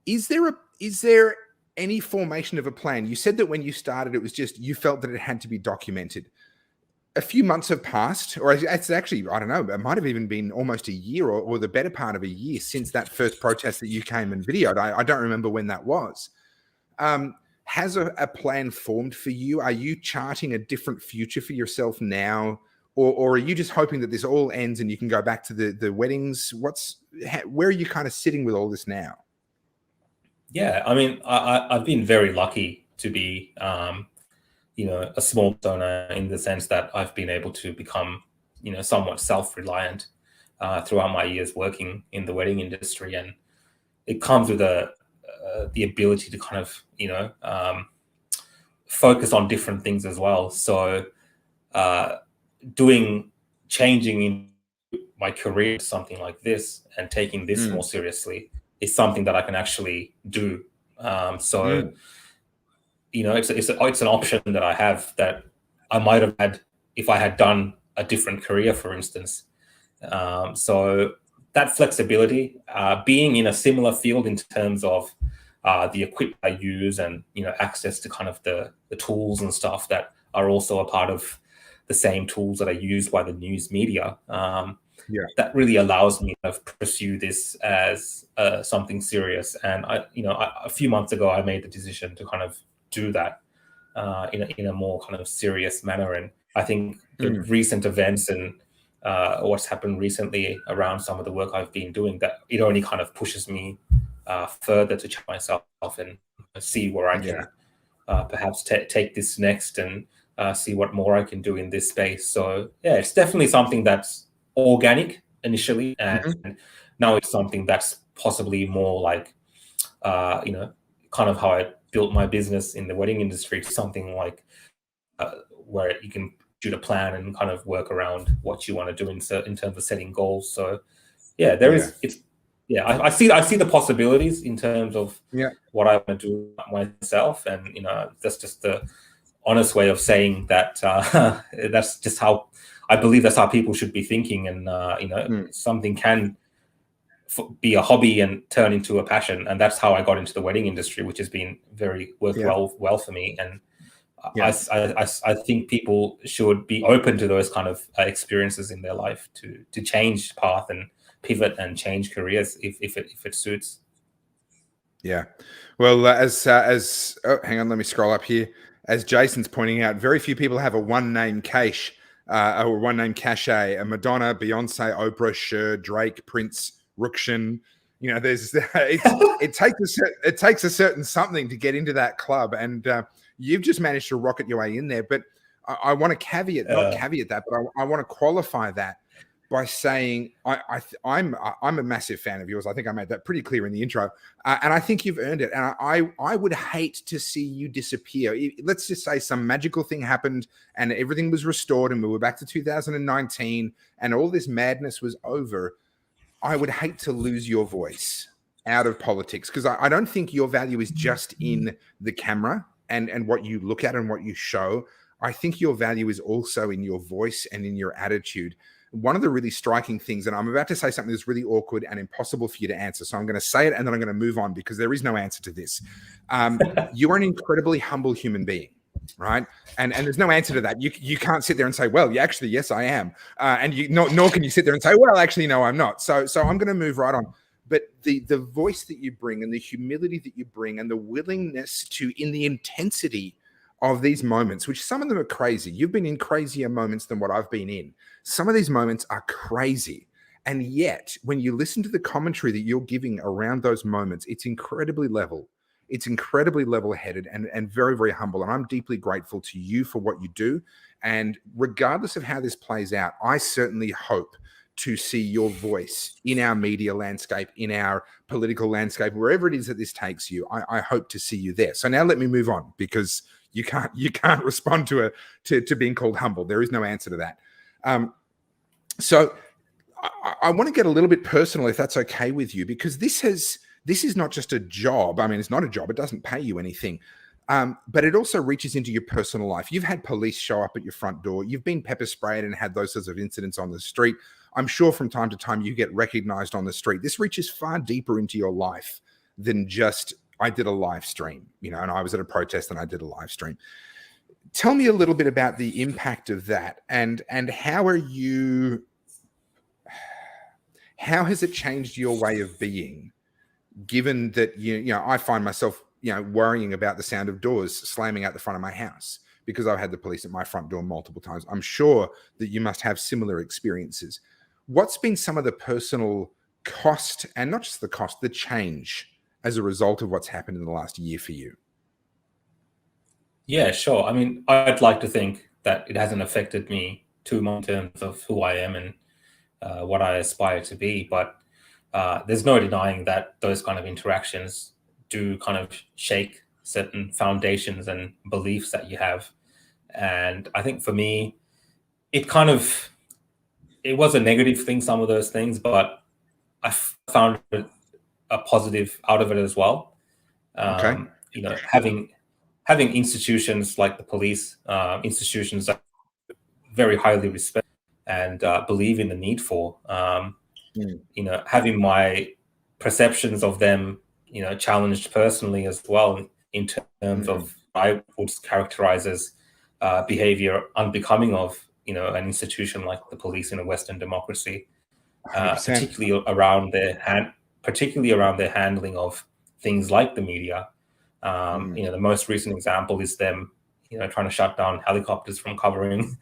Is there any formation of a plan? You said that when you started, it was just you felt that it had to be documented. A few months have passed, or it's actually, I don't know, it might have even been almost a year or the better part of a year since that first protest that you came and videoed. I don't remember when that was. Has a plan formed for you? Are you charting a different future for yourself now? Or are you just hoping that this all ends and you can go back to the weddings? Where are you kind of sitting with all this now? Yeah, I mean, I've been very lucky to be, a small donor in the sense that I've been able to become, somewhat self-reliant throughout my years working in the wedding industry, and it comes with the ability to kind of, focus on different things as well. So, changing in my career to something like this and taking this more seriously is something that I can actually do. It's an option that I have that I might have had if I had done a different career, for instance. So that flexibility, being in a similar field in terms of the equipment I use and access to kind of the tools and stuff that are also a part of the same tools that are used by the news media. That really allows me to pursue this as something serious. And a few months ago, I made the decision to kind of do that in a more kind of serious manner. And I think the recent events and what's happened recently around some of the work I've been doing, that it only kind of pushes me further to check myself and see where I can perhaps take this next and see what more I can do in this space. So yeah, it's definitely something that's organic initially, and now it's something that's possibly more like, kind of how I built my business in the wedding industry to something like where you can do the plan and kind of work around what you want to do in terms of setting goals. So yeah, I see the possibilities in terms of what I want to do myself, and that's just the honest way of saying that. That's just how I believe that's how people should be thinking, and something can be a hobby and turn into a passion, and that's how I got into the wedding industry, which has been worked well for me. And I think people should be open to those kind of experiences in their life to change path and pivot and change careers if it suits. Yeah. Well, hang on, let me scroll up here. As Jason's pointing out, very few people have a one-name cache, or one-name cachet. A Madonna, Beyonce, Oprah, Cher, Drake, Prince, Rukshan. It takes a certain something to get into that club, and you've just managed to rocket your way in there. But I want to not caveat that, but I want to qualify that by saying I'm a massive fan of yours. I think I made that pretty clear in the intro, and I think you've earned it. And I would hate to see you disappear. Let's just say some magical thing happened and everything was restored and we were back to 2019 and all this madness was over. I would hate to lose your voice out of politics, because I don't think your value is just in the camera and what you look at and what you show. I think your value is also in your voice and in your attitude. One of the really striking things, and I'm about to say something that's really awkward and impossible for you to answer, so I'm going to say it and then I'm going to move on because there is no answer to this. You are an incredibly humble human being, right? And there's no answer to that. You can't sit there and say, well, actually, yes, I am. Nor can you sit there and say, well, actually, no, I'm not. So I'm going to move right on. But the voice that you bring and the humility that you bring and the willingness to, in the intensity of these moments, which some of them are crazy. You've been in crazier moments than what I've been in. Some of these moments are crazy. And yet, when you listen to the commentary that you're giving around those moments, it's incredibly level. It's incredibly level-headed and very, very humble. And I'm deeply grateful to you for what you do. And regardless of how this plays out, I certainly hope to see your voice in our media landscape, in our political landscape, wherever it is that this takes you. I hope to see you there. So now let me move on, because you can't respond to being called humble. There is no answer to that. So I want to get a little bit personal, if that's okay with you, because this is not just a job. I mean, it's not a job. It doesn't pay you anything. But it also reaches into your personal life. You've had police show up at your front door. You've been pepper sprayed and had those sorts of incidents on the street. I'm sure from time to time you get recognized on the street. This reaches far deeper into your life than just I did a live stream, you know, and I was at a protest and I did a live stream. Tell me a little bit about the impact of that, and how has it changed your way of being, given that you know, I find myself, you know, worrying about the sound of doors slamming out the front of my house because I've had the police at my front door multiple times. I'm sure that you must have similar experiences. What's been some of the personal cost, and not just the cost, the change as a result of what's happened in the last year for you? Yeah, sure. I mean, I'd like to think that it hasn't affected me too much in terms of who I am and what I aspire to be. But there's no denying that those kind of interactions do kind of shake certain foundations and beliefs that you have. And I think for me, it was a negative thing, some of those things, but I found a positive out of it as well. Okay. You know, having institutions like the police, institutions that very highly respect and believe in the need for, you know, having my perceptions of them, you know, challenged personally as well in terms of I would characterize as behavior unbecoming of, you know, an institution like the police in a Western democracy, particularly around their handling of things like the media. You know, the most recent example is them, you know, trying to shut down helicopters from covering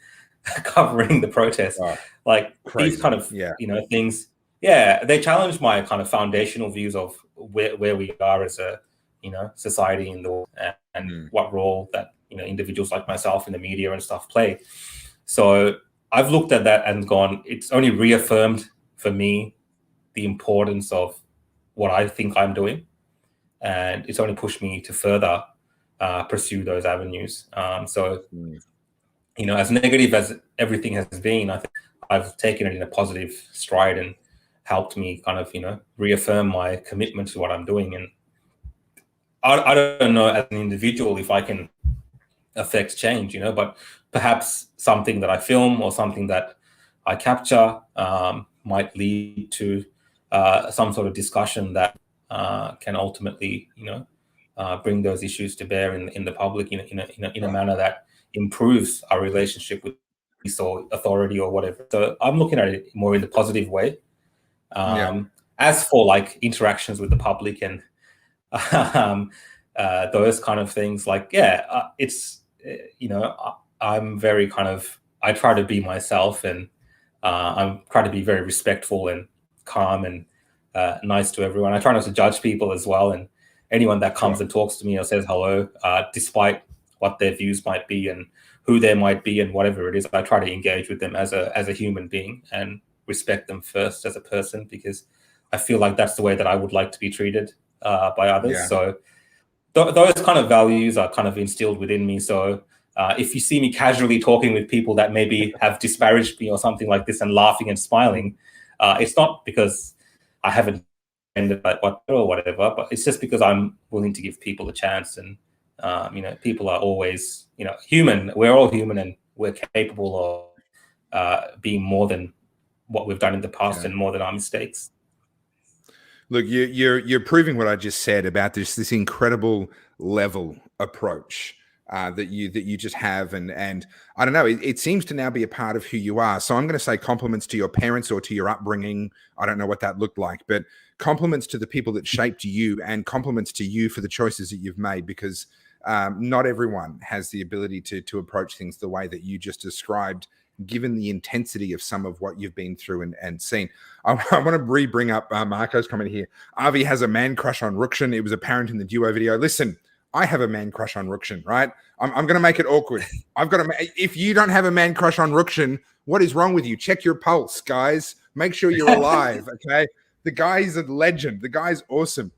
the protest. Like crazy. These kind of, you know, things. Yeah, they challenge my kind of foundational views of where we are as a, you know, society in the world, and what role that, you know, individuals like myself in the media and stuff play. So I've looked at that and gone, it's only reaffirmed for me the importance of what I think I'm doing. And it's only pushed me to further pursue those avenues. So, you know, as negative as everything has been, I think I've taken it in a positive stride and helped me kind of, you know, reaffirm my commitment to what I'm doing. And I don't know as an individual if I can affect change, you know, but perhaps something that I film or something that I capture might lead to some sort of discussion that can ultimately, you know, bring those issues to bear in the public in a manner that improves our relationship with police or authority or whatever. So I'm looking at it more in the positive way. As for like interactions with the public and those kind of things, like, it's, you know, I'm very kind of, I try to be myself, and I'm trying to be very respectful and calm and nice to everyone. I try not to judge people as well, and anyone that comes and talks to me or says hello, despite what their views might be and who they might be and whatever it is, I try to engage with them as a human being and respect them first as a person, because I feel like that's the way that I would like to be treated by others. So those kind of values are kind of instilled within me. So if you see me casually talking with people that maybe have disparaged me or something like this and laughing and smiling, it's not because I haven't ended or whatever, but it's just because I'm willing to give people a chance. And you know, people are always, you know, human. We're all human, and we're capable of being more than what we've done in the past and more than our mistakes. Look, you're proving what I just said about this incredible level approach that you just have, and I don't know, it seems to now be a part of who you are. So I'm going to say compliments to your parents or to your upbringing. I don't know what that looked like, but compliments to the people that shaped you, and compliments to you for the choices that you've made, because not everyone has the ability to approach things the way that you just described, given the intensity of some of what you've been through and seen. I want to bring up Marco's comment here. Avi has a man crush on Rukshan. It was apparent in the duo video. Listen, I have a man crush on Rukshan, right? I'm going to make it awkward. If you don't have a man crush on Rukshan, what is wrong with you? Check your pulse, guys. Make sure you're alive, okay? The guy is a legend. The guy's awesome.